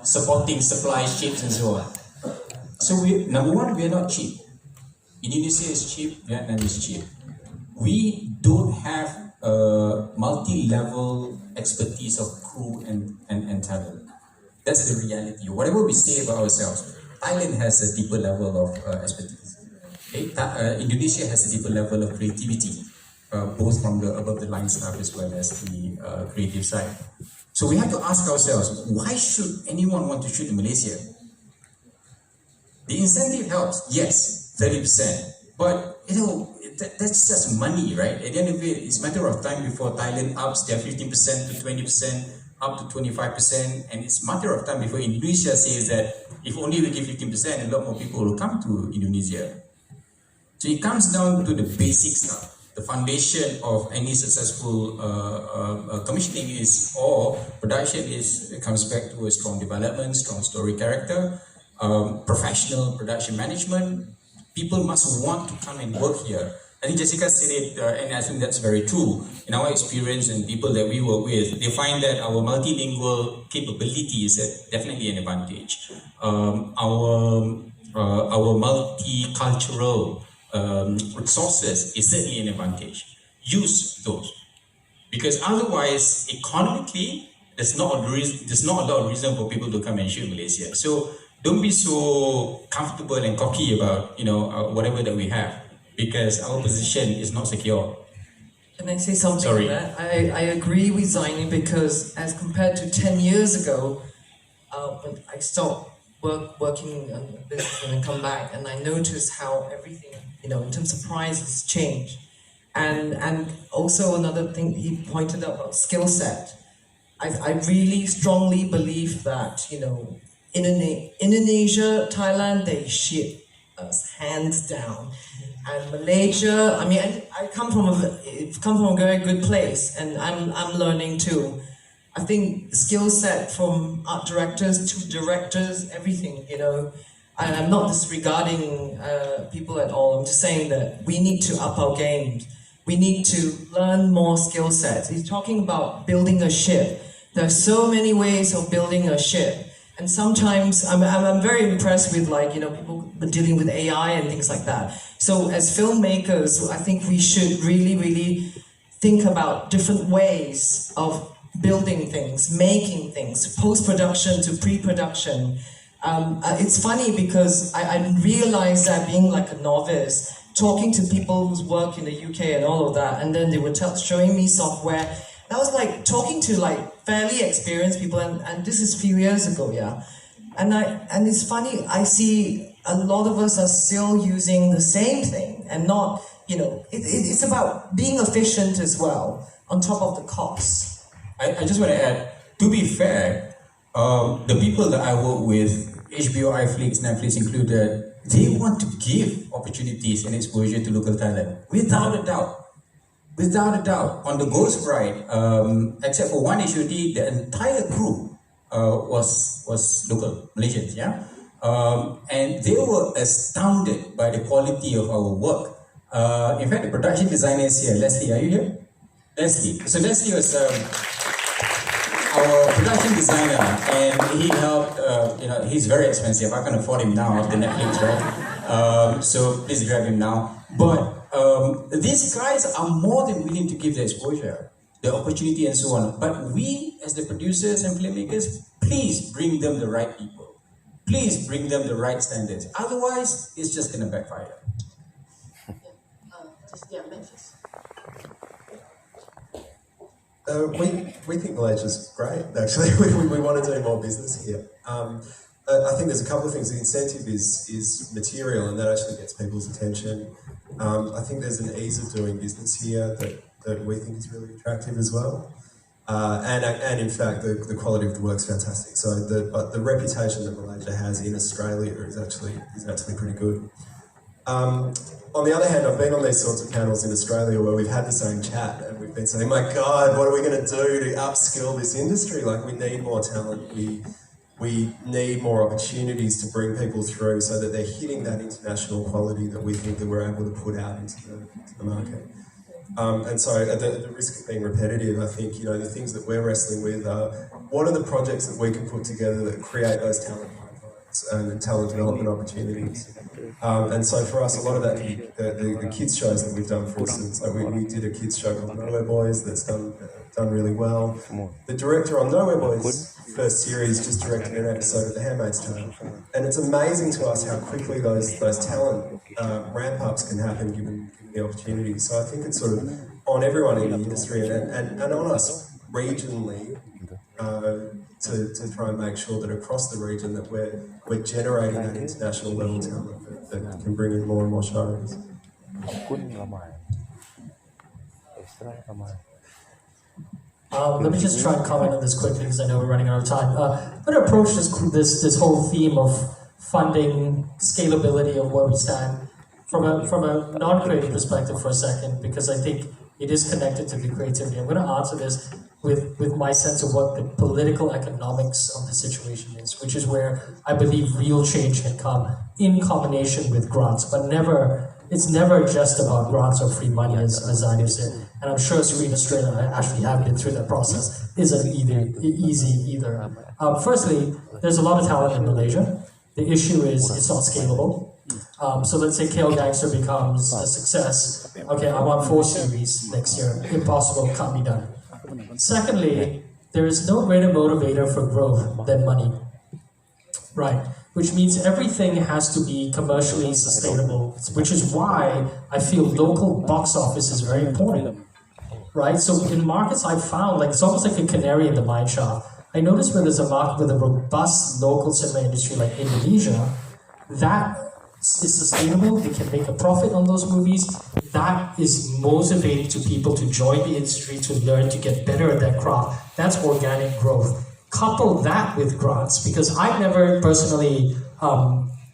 supporting supply ships and so on. So number one, we are not cheap. Indonesia is cheap, Vietnam is cheap. We don't have a multi-level expertise of crew and talent. That's the reality. Whatever we say about ourselves, Thailand has a deeper level of expertise. Okay? Indonesia has a deeper level of creativity, both from the above the line stuff as well as the creative side. So we have to ask ourselves, why should anyone want to shoot in Malaysia? The incentive helps, yes, 30%, but that's just money, right? At the end of it, it's a matter of time before Thailand ups their 15% to 20%, up to 25%, and it's a matter of time before Indonesia says that if only we give 15%, a lot more people will come to Indonesia. So it comes down to the basic stuff. The foundation of any successful commissioning or production it comes back to a strong development, strong story character, professional production management. People must want to come and work here. I think Jessica said it, and I think that's very true. In our experience and people that we work with, they find that our multilingual capability is definitely an advantage. Our multicultural resources is certainly an advantage. Use those, because otherwise, economically, there's not a lot of reason for people to come and shoot Malaysia. So don't be so comfortable and cocky about whatever that we have, because our position is not secure. Can I say something? Sorry. On that? I agree with Zaini, because as compared to 10 years ago, when I stopped working on business and then come back, and I noticed how everything, in terms of price has changed. And also another thing he pointed out about skill set. I really strongly believe that, Indonesia, Thailand, they ship us hands down. And Malaysia, I come from a very good place, and I'm learning too. I think skill set from art directors to directors, everything, and I'm not disregarding people at all. I'm just saying that we need to up our game. We need to learn more skill sets. He's talking about building a ship. There are so many ways of building a ship. And sometimes I'm very impressed with people dealing with AI and things like that. So as filmmakers, I think we should really, really think about different ways of building things, making things, post-production to pre-production. It's funny because I realized that being like a novice, talking to people who's work in the UK and all of that, and then they were showing me software. That was like talking to fairly experienced people, and this is a few years ago, yeah. And it's funny, I see a lot of us are still using the same thing and not, it's about being efficient as well, on top of the costs. I just want to add, to be fair, the people that I work with, HBO, iFlix, Netflix included, they want to give opportunities and exposure to local talent, without a doubt. Without a doubt, on the Ghost Ride, except for one HOD, the entire crew was local Malaysians, yeah? And they were astounded by the quality of our work. In fact, the production designer is here. Leslie, are you here? Leslie. So Leslie was our production designer, and he helped, he's very expensive. I can afford him now after Netflix, right? So please grab him now. But these guys are more than willing to give the exposure, the opportunity and so on. But we, as the producers and filmmakers, please bring them the right people. Please bring them the right standards. Otherwise, it's just going to backfire. Memphis. We think Malaysia's great, actually. we want to do more business here. I think there's a couple of things. The incentive is material, and that actually gets people's attention. I think there's an ease of doing business here that we think is really attractive as well. And in fact, the quality of the work's fantastic. So but the reputation that Malaysia has in Australia is actually pretty good. On the other hand, I've been on these sorts of panels in Australia where we've had the same chat and we've been saying, my God, what are we going to do to upskill this industry? Like, we need more talent. We need more opportunities to bring people through so that they're hitting that international quality that we think that we're able to put out into the market. And so at the risk of being repetitive, I think, the things that we're wrestling with are what are the projects that we can put together that create those talent pipelines and talent development opportunities. And so for us, a lot of that can be the kids shows that we've done, for instance. Like we did a kids show called Nowhere Boys that's done really well. The director on Nowhere Boys' first series just directed an episode of The Handmaid's Tale. And it's amazing to us how quickly those talent ramp-ups can happen given the opportunity. So I think it's sort of on everyone in the industry and on us regionally to try and make sure that across the region that we're generating that international level talent that can bring in more and more shows. Let me just try and comment on this quickly because I know we're running out of time. I'm going to approach this whole theme of funding, scalability of where we stand from a non-creative perspective for a second, because I think it is connected to the creativity. I'm going to answer this with my sense of what the political economics of the situation is, which is where I believe real change can come in combination with grants, but it's never just about grants or free money, as Zainu said. And I'm sure Serena Australia, I actually have been through that process, isn't easy either. Firstly, there's a lot of talent in Malaysia. The issue is it's not scalable. So let's say Kale Gangster becomes a success. Okay, I want 4 series next year. Impossible, can't be done. Secondly, there is no greater motivator for growth than money. Right, which means everything has to be commercially sustainable, which is why I feel local box office is very important. Right, so in markets I've found, like it's almost like a canary in the mine shaft. I noticed when there's a market with a robust local cinema industry like Indonesia, that is sustainable, they can make a profit on those movies, that is motivating to people to join the industry, to learn, to get better at their craft. That's organic growth. Couple that with grants, because I've never personally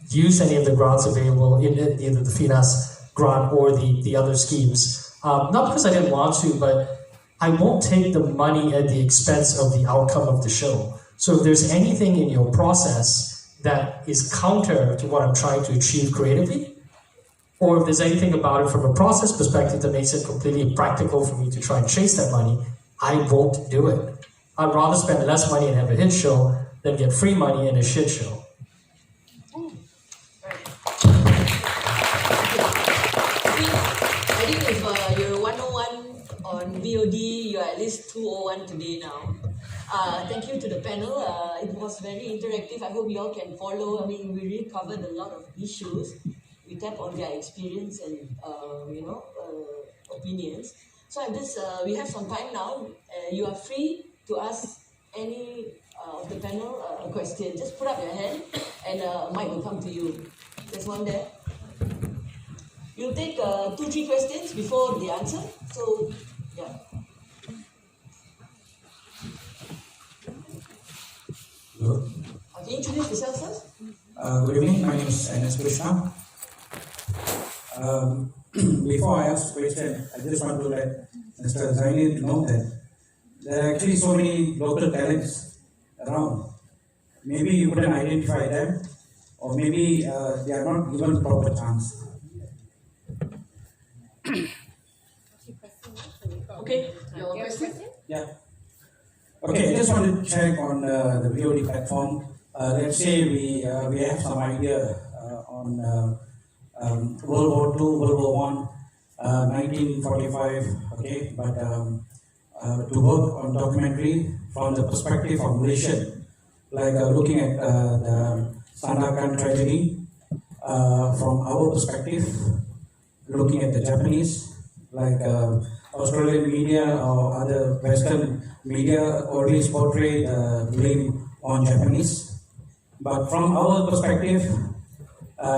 used any of the grants available in either the FINAS grant or the other schemes. Not because I didn't want to, but I won't take the money at the expense of the outcome of the show. So if there's anything in your process that is counter to what I'm trying to achieve creatively, or if there's anything about it from a process perspective that makes it completely impractical for me to try and chase that money, I won't do it. I'd rather spend less money and have a hit show than get free money and a shit show. I think if you're 101 on VOD, you're at least 201 today now. Thank you to the panel. It was very interactive. I hope you all can follow. I mean, we really covered a lot of issues. We tap on their experience and opinions. So I'm just we have some time now. You are free to ask any of the panel a question. Just put up your hand, and Mike will come to you. There's one there. You'll take 2-3 questions before the answer. So yeah. Hello. Okay, introduce yourself first. Good evening, my name is N.S. Krishna. Before I ask the question, I just want to let Mr. Zaini know that there are actually so many local talents around. Maybe you couldn't identify them, or maybe they are not given proper chance. Okay, your question? Yeah. Okay, I just want to check on the VOD platform. Let's say we have some idea on World War II, World War I, 1945. Okay, but to work on documentary from the perspective of Malaysian, like looking at the Sandakan tragedy from our perspective, looking at the Japanese, like Australian media or other Western media always portray blame on Japanese. But from our perspective,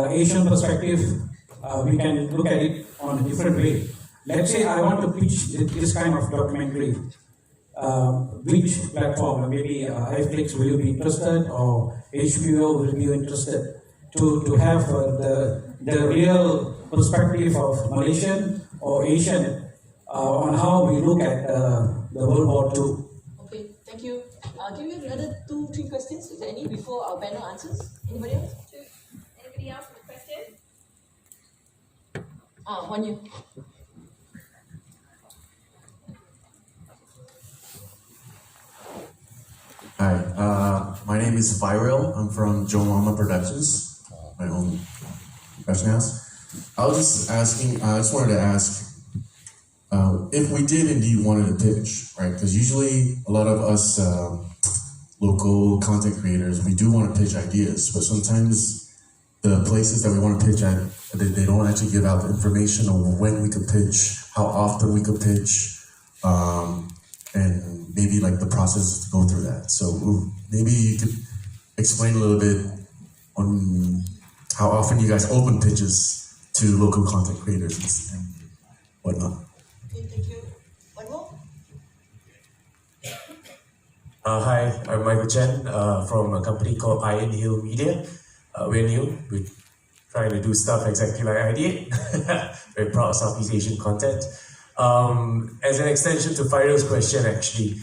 Asian perspective, we can look at it on a different way. Let's say I want to pitch this kind of documentary. Which platform, maybe iFlix, will you be interested, or HBO will be interested to have the real perspective of Malaysian or Asian on how we look at the World War II. Okay, thank you. Can we have another 2-3 questions, if any, before our panel answers? Anybody else? Anybody else with a question? Huan Yu. Hi, my name is Viral. I'm from Joe Mama Productions, my own production house. I was just asking, I just wanted to ask if we did indeed wanted to pitch, right? Because usually a lot of us local content creators, we do want to pitch ideas, but sometimes the places that we want to pitch at, they don't actually give out the information on when we could pitch, how often we could pitch, and maybe like the process to go through that. So maybe you could explain a little bit on how often you guys open pitches to local content creators and whatnot. Okay, thank you. One more? Hi, I'm Michael Chen from a company called Iron Hill Media. We're new. We're trying to do stuff exactly like I did. Very proud of Southeast Asian content. As an extension to Fairo's question, actually,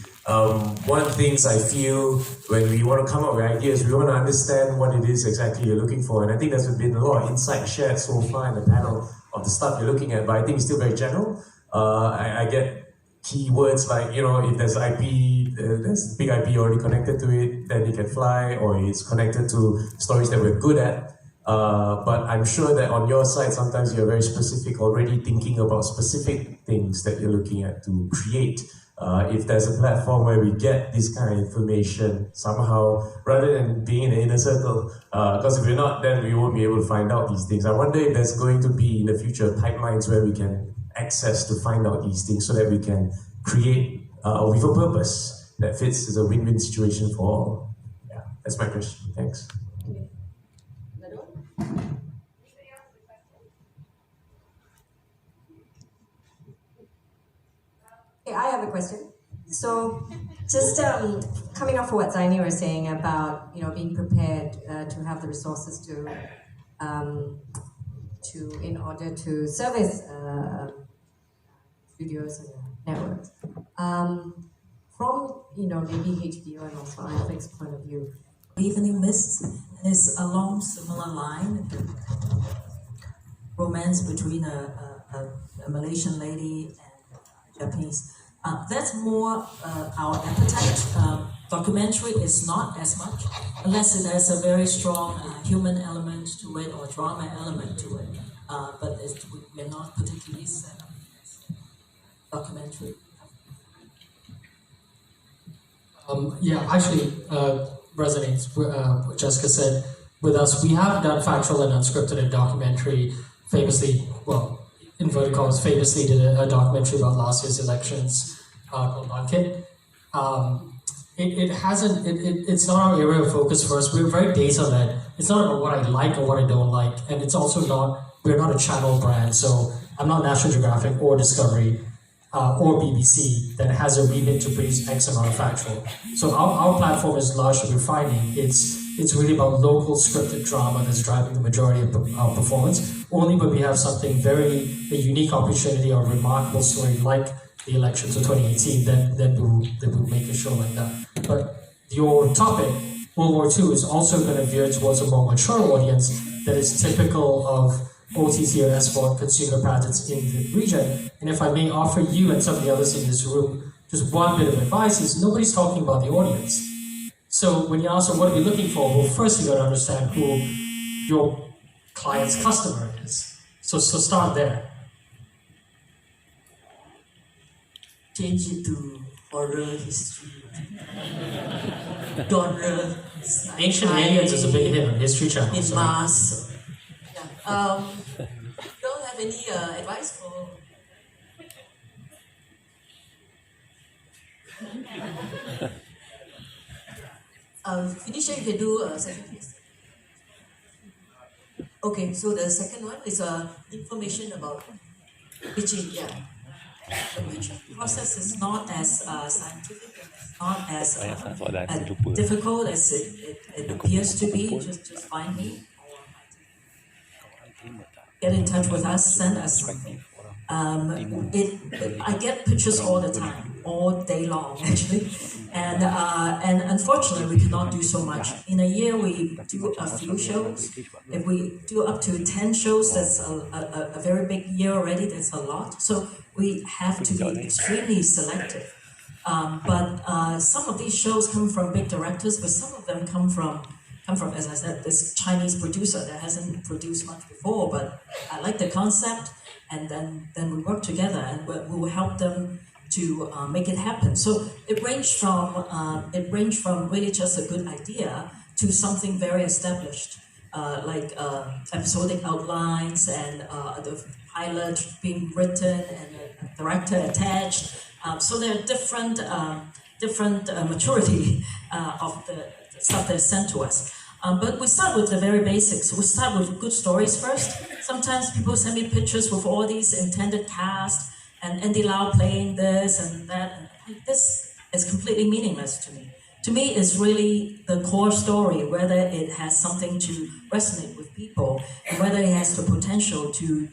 one of the things I feel when we want to come up with ideas, we want to understand what it is exactly you're looking for. And I think there's been a lot of insight shared so far in the panel of the stuff you're looking at, but I think it's still very general. I get keywords like, if there's IP, there's big IP already connected to it, then it can fly, or it's connected to stories that we're good at. But I'm sure that on your side, sometimes you're very specific, already thinking about specific things that you're looking at to create. If there's a platform where we get this kind of information somehow, rather than being in the inner circle, because if we're not, then we won't be able to find out these things. I wonder if there's going to be in the future pipelines where we can access to find out these things so that we can create with a purpose that fits as a win-win situation for all. Yeah, that's my question. Thanks. Okay. Another one? Okay, I have a question. So, just coming off of what Zaini was saying about being prepared to have the resources to in order to service studios and networks. From maybe HBO and also IFX point of view. Evening Mist is along similar line. Romance between a Malaysian lady and Japanese. That's more our appetite. Documentary is not as much, unless there's a very strong human element to it or drama element to it. But we're not particularly set up as documentary. Actually, resonates what Jessica said. With us, we have done factual and unscripted and documentary. Famously, inverted commas, famously did a documentary about last year's elections called Bucket. It's not our area of focus for us. We're very data led. It's not about what I like or what I don't like, and it's also we're not a channel brand. So I'm not National Geographic or Discovery or BBC that has a remit to produce X amount of factual. So our platform is largely refining. It's really about local scripted drama that's driving the majority of our performance. Only when we have something a unique opportunity or remarkable story like the elections of 2018, then we'll make a show like that. But your topic, World War II, is also going to veer towards a more mature audience that is typical of OTT or SVOD consumer patterns in the region. And if I may offer you and some of the others in this room just one bit of advice, is nobody's talking about the audience. So when you ask them, what are we looking for? Well, first you got to understand who your client's customer is. So start there. Change it to horror history. Genre. Ancient Aliens is a big hit on History Channel. In so. mass. Yeah. You all have any advice for? Felicia, you can do a second piece. Okay, so the second one is information about pitching. Yeah. The process is not as scientific, not as difficult as it appears to be. Just find me, get in touch with us, send us something. I get pitches all the time, all day long actually, and unfortunately we cannot do so much. In a year we do a few shows. If we do up to 10 shows, that's a very big year already. That's a lot. So we have to be extremely selective. But some of these shows come from big directors, but some of them come from, as I said, this Chinese producer that hasn't produced much before, but I like the concept, and then we work together, and we will help them to make it happen. So it ranged from really just a good idea to something very established, like episodic outlines and the pilot being written and a director attached. So there are different maturity of the stuff that's sent to us. But we start with the very basics. We start with good stories first. Sometimes people send me pictures with all these intended cast and Andy Lau playing this and that. And this is completely meaningless to me. To me, it's really the core story, whether it has something to resonate with people and whether it has the potential to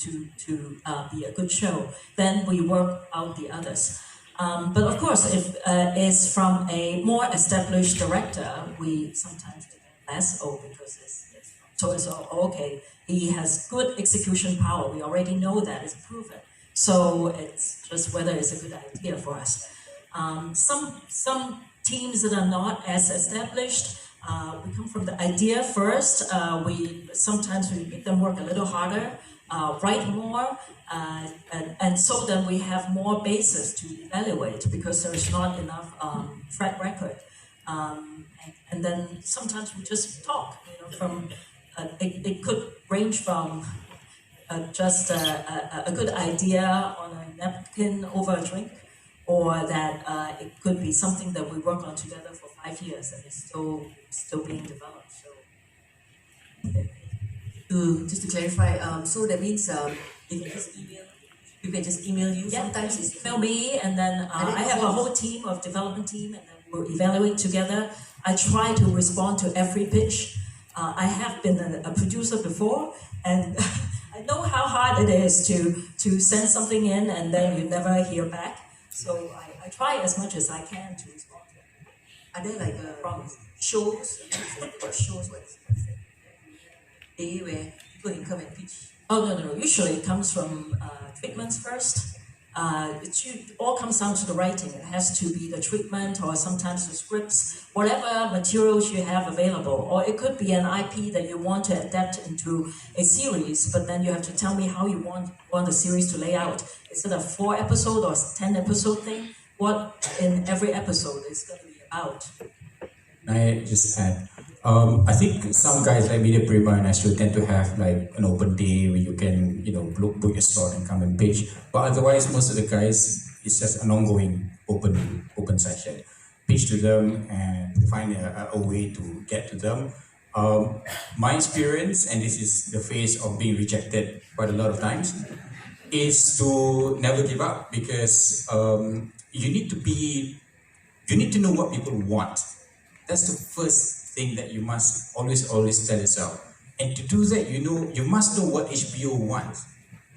be a good show. Then we work out the others. But of course, if it's from a more established director, we sometimes do less, because it's okay. He has good execution power. We already know that, it's proven. So it's just whether it's a good idea for us. Some teams that are not as established, we come from the idea first. Sometimes we make them work a little harder, write more, and so then we have more basis to evaluate because there is not enough track record. And then sometimes we just talk. It could range from just a good idea on a napkin over a drink, or that it could be something that we work on together for 5 years and it's still being developed. So, just to clarify, so that means you can just email you. Yeah, sometimes it's email me, and then I have a whole team of development team, and then we'll evaluate together. I try to respond to every pitch. I have been a producer before, and I know how hard it is to send something in and then you never hear back. So I try as much as I can to respond to it. Are there like shows? What's day where people can come and pitch? Oh, no. Usually it comes from treatments first. It all comes down to the writing. It has to be the treatment or sometimes the scripts, whatever materials you have available. Or it could be an IP that you want to adapt into a series, but then you have to tell me how you want the series to lay out. Is it a 4-episode or 10-episode thing? What in every episode is going to be about? I just add, I think some guys like Media Prima and Astro tend to have like an open day where you can, book your slot and come and pitch. But otherwise, most of the guys, it's just an ongoing open session. Pitch to them and find a way to get to them. My experience, and this is the phase of being rejected quite a lot of times, is to never give up because you need to know what people want. That's the first thing that you must always tell yourself. And to do that, you must know what HBO wants.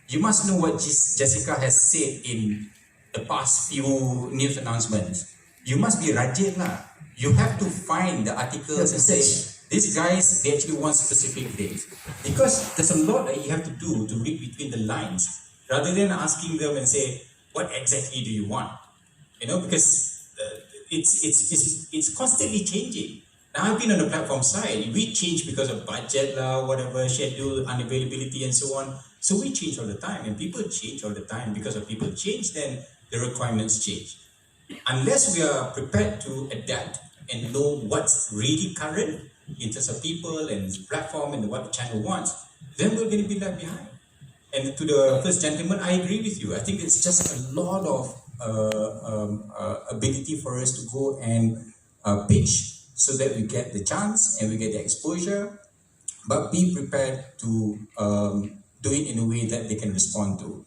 You must know what Jessica has said in the past few news announcements. You must be rajin lah. You have to find the articles and say, these guys, they actually want specific things. Because there's a lot that you have to do to read between the lines, rather than asking them and say, what exactly do you want? Because it's constantly changing. Now I've been on the platform side. We change because of budget whatever, schedule, unavailability and so on. So we change all the time, and people change all the time. Because of people change, then the requirements change. Unless we are prepared to adapt and know what's really current in terms of people and platform and what the channel wants, then we're going to be left behind. And to the first gentleman, I agree with you. I think it's just a lot of ability for us to go and pitch so that we get the chance and we get the exposure, but be prepared to do it in a way that they can respond to.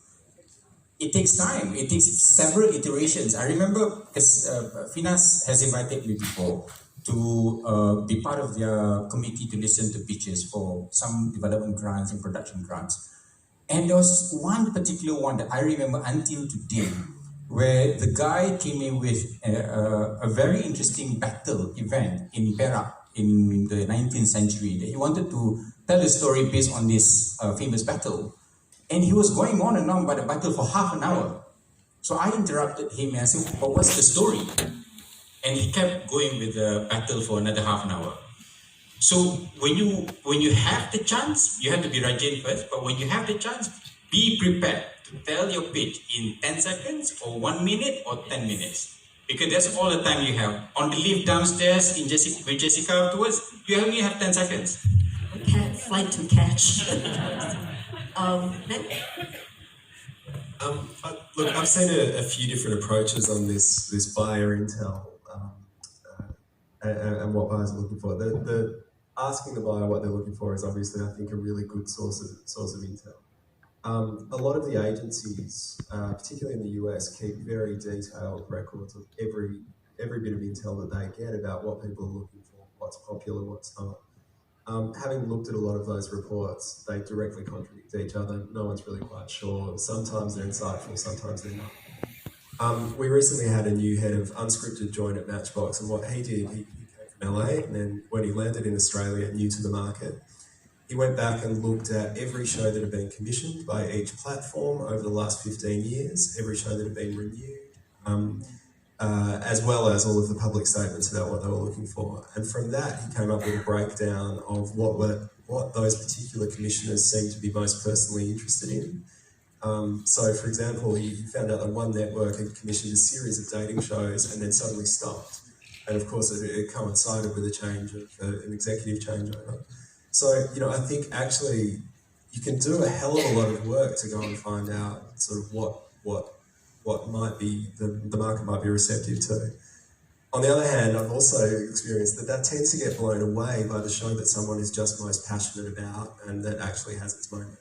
It takes time. It takes several iterations. I remember because Finas has invited me before to be part of their committee to listen to pitches for some development grants and production grants. And there was one particular one that I remember until today, where the guy came in with a very interesting battle event in Perak in the 19th century. That he wanted to tell a story based on this famous battle. And he was going on and on about the battle for half an hour, So I interrupted him and I said, "But what's the story?" And he kept going with the battle for another half an hour. So when you have the chance, you have to be Rajin first, but when you have the chance, be prepared to tell your pitch in 10 seconds or 1 minute or 10 minutes. Because that's all the time you have. On the lift downstairs with Jessica afterwards, you only have 10 seconds. Flight to catch. Look, I've seen a few different approaches on this buyer intel and what buyers are looking for. The asking the buyer what they're looking for is obviously, I think, a really good source of intel. A lot of the agencies, particularly in the US, keep very detailed records of every bit of intel that they get about what people are looking for, what's popular, what's not. Having looked at a lot of those reports, they directly contradict each other. No one's really quite sure. Sometimes they're insightful, sometimes they're not. We recently had a new head of unscripted joint at Matchbox, and what he did, he came from LA, and then when he landed in Australia, new to the market, he went back and looked at every show that had been commissioned by each platform over the last 15 years, every show that had been renewed, as well as all of the public statements about what they were looking for. And from that, he came up with a breakdown of what those particular commissioners seemed to be most personally interested in. So, for example, he found out that one network had commissioned a series of dating shows and then suddenly stopped. And of course, it coincided with a change of an executive changeover. So, I think actually you can do a hell of a lot of work to go and find out sort of what might be the market might be receptive to. On the other hand, I've also experienced that tends to get blown away by the show that someone is just most passionate about and that actually has its moment.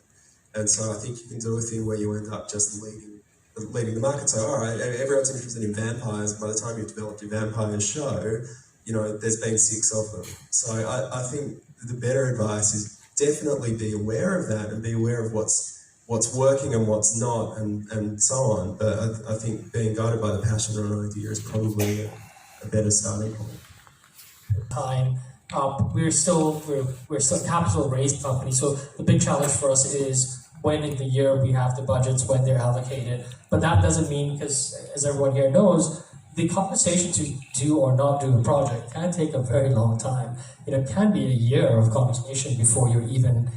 And so I think you can do a thing where you end up just leading the market. So, all right, everyone's interested in vampires. By the time you've developed your vampire show, there's been 6 of them. So I think the better advice is definitely be aware of that and be aware of what's working and what's not and so on. But I think being guided by the passion or an idea is probably a better starting point. Time. We're still a capital raised company, so the big challenge for us is when in the year we have the budgets, when they're allocated. But that doesn't mean, because as everyone here knows, the conversation to do or not do a project can take a very long time. It can be a year of conversation before you're even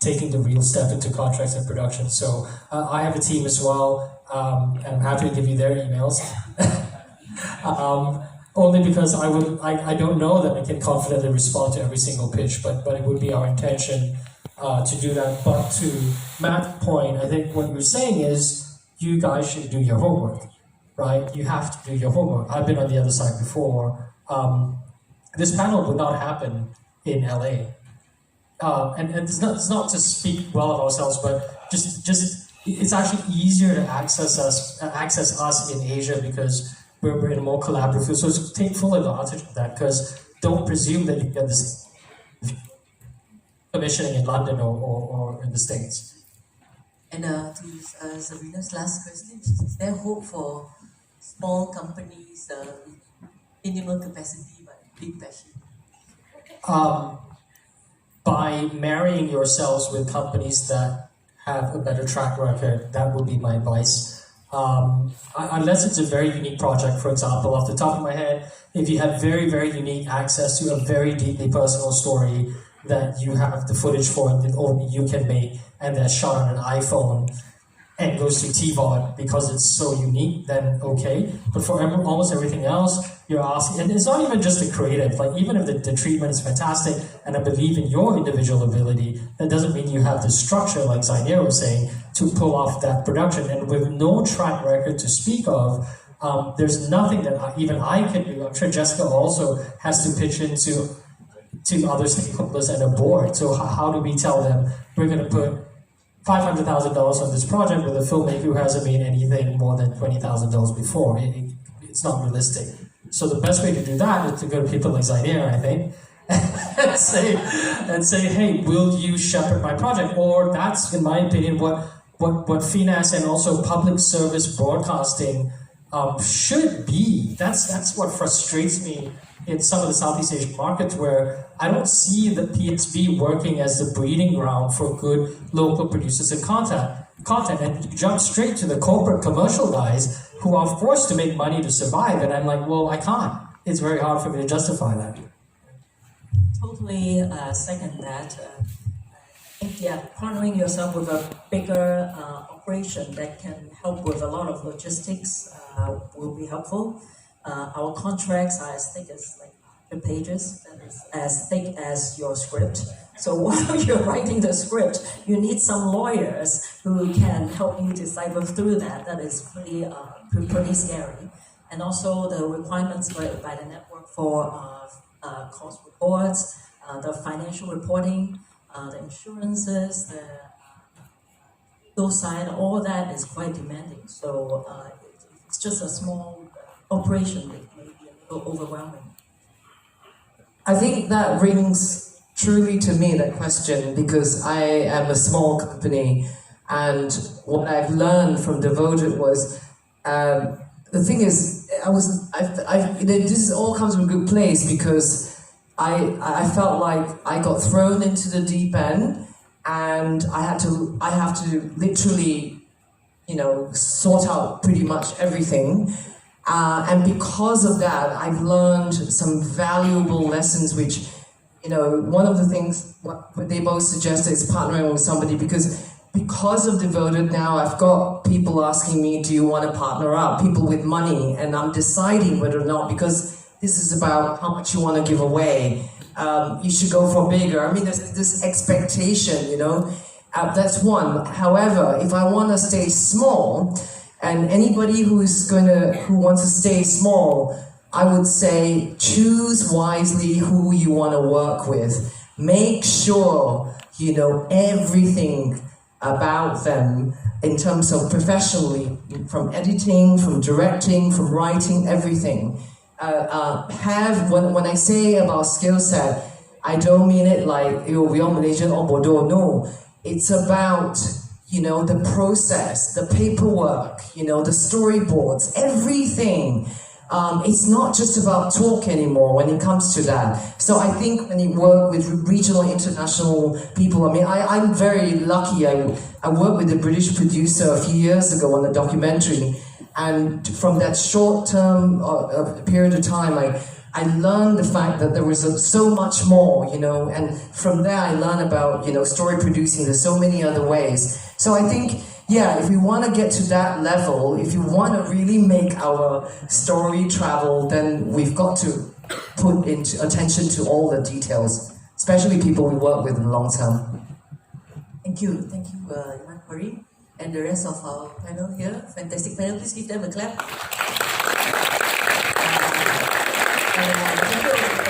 taking the real step into contracts and production. So I have a team as well, and I'm happy to give you their emails. Only because I don't know that I can confidently respond to every single pitch, but it would be our intention to do that. But to Matt's point, I think what you're saying is you guys should do your homework, right? You have to do your homework. I've been on the other side before. This panel would not happen in LA. And it's not to speak well of ourselves, but just it's actually easier to access us in Asia because we're in a more collaborative field. So take full advantage of that, because don't presume that you get this commissioning in London or in the States. And to Sabrina's last question, is there hope for small companies with minimal capacity but big passion? By marrying yourselves with companies that have a better track record, that would be my advice. Unless it's a very unique project, for example, off the top of my head, if you have very, very unique access to a very deeply personal story that you have the footage for that only you can make and that's shot on an iPhone and goes to TVOD because it's so unique, then okay. But for almost everything else, you're asking, and it's not even just the creative, like even if the treatment is fantastic and I believe in your individual ability, that doesn't mean you have the structure, like Zainier was saying, to pull off that production. And with no track record to speak of, there's nothing that even I can do. I'm sure Jessica also has to pitch into other stakeholders and a board. So how do we tell them we're going to put $500,000 on this project with a filmmaker who hasn't made anything more than $20,000 before? It's not realistic. So the best way to do that is to go to people like Zainier, I think, and say, hey, will you shepherd my project? Or that's, in my opinion, what finance and also public service broadcasting should be. That's what frustrates me in some of the Southeast Asian markets, where I don't see the PSB working as the breeding ground for good local producers and content. content and jump straight to the corporate commercial guys who are forced to make money to survive. And I'm like, well, I can't. It's very hard for me to justify that. Totally second that. I think, yeah, partnering yourself with a bigger operation that can help with a lot of logistics will be helpful. Our contracts are as thick as like 100 pages, that is as thick as your script. So while you're writing the script, you need some lawyers who can help you decipher through that. That is pretty scary. And also the requirements by the network for cost reports, the financial reporting, the insurances, the legal side, all that is quite demanding. So it's just a small operation that may be a little overwhelming. I think that rings truly to me, that question, because I am a small company, and what I've learned from Devoted was, the thing is, this all comes from a good place, because I felt like I got thrown into the deep end, and I have to literally, sort out pretty much everything. And because of that, I've learned some valuable lessons, which, one of the things what they both suggested is partnering with somebody, because of Devoted now, I've got people asking me, do you want to partner up? People with money, and I'm deciding whether or not, because this is about how much you want to give away. You should go for bigger. I mean, there's this expectation, that's one. However, if I want to stay small, and anybody who wants to stay small, I would say choose wisely who you want to work with. Make sure you know everything about them in terms of professionally, from editing, from directing, from writing, everything. When I say about skill set, I don't mean it like, we are Malaysian or Bodoh. No, it's about the process, the paperwork, the storyboards, everything. It's not just about talk anymore when it comes to that. So I think when you work with regional, international people, I'm very lucky. I worked with a British producer a few years ago on a documentary, and from that short-term period of time, I learned the fact that there was so much more, and from there I learned about, story producing. There's so many other ways. So I think, if we want to get to that level, if you want to really make our story travel, then we've got to put into attention to all the details, especially people we work with in the long term. Thank you, Iman Puri, and the rest of our panel here. Fantastic panel, please give them a clap.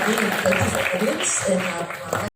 Thank you again, audience, and